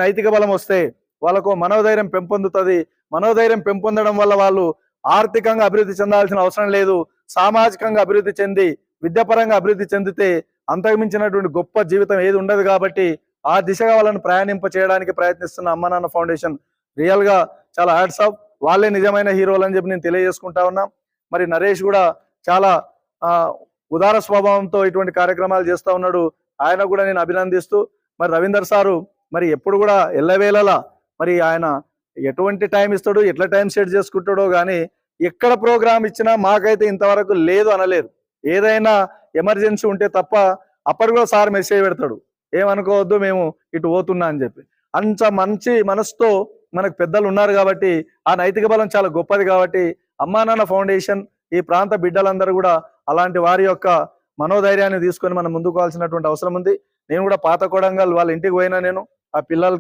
నైతిక బలం వస్తే వాళ్ళకు మనోధైర్యం పెంపొందుతుంది. మనోధైర్యం పెంపొందడం వల్ల వాళ్ళు ఆర్థికంగా అభివృద్ధి చెందాల్సిన అవసరం లేదు. సామాజికంగా అభివృద్ధి చెంది విద్యాపరంగా అభివృద్ధి చెందితే అంతకుమించినటువంటి గొప్ప జీవితం ఏది ఉండదు. కాబట్టి ఆ దిశగా వాళ్ళని ప్రయాణింప చేయడానికి ప్రయత్నిస్తున్న అమ్మ నాన్న ఫౌండేషన్ రియల్ గా చాలా హ్యాట్స్ ఆఫ్. వాళ్ళే నిజమైన హీరోలు అని చెప్పి నేను తెలియజేసుకుంటా ఉన్నా. మరి నరేష్ కూడా చాలా ఉదార స్వభావంతో ఇటువంటి కార్యక్రమాలు చేస్తూ ఉన్నాడు. ఆయన కూడా నేను అభినందిస్తూ, మరి రవీందర్ సారు మరి ఎప్పుడు కూడా ఎల్లవేళలా మరి ఆయన ఎటువంటి టైం ఇస్తాడు, ఎట్లా టైం సెట్ చేసుకుంటాడో కానీ ఎక్కడ ప్రోగ్రామ్ ఇచ్చినా మాకైతే ఇంతవరకు లేదు అనలేరు. ఏదైనా ఎమర్జెన్సీ ఉంటే తప్ప అప్పటి కూడా సార్ మెసేజ్ పెడతాడు, ఏమనుకోవద్దు మేము ఇటు పోతున్నా అని చెప్పి. అంత మంచి మనసుతో మనకు పెద్దలు ఉన్నారు కాబట్టి ఆ నైతిక బలం చాలా గొప్పది. కాబట్టి అమ్మా నాన్న ఫౌండేషన్ ఈ ప్రాంత బిడ్డలందరూ కూడా అలాంటి వారి యొక్క మనోధైర్యాన్ని తీసుకొని మనం ముందుకోవాల్సినటువంటి అవసరం ఉంది. నేను కూడా పాత కొడంగల్ వాళ్ళ ఇంటికి పోయినా, నేను ఆ పిల్లలు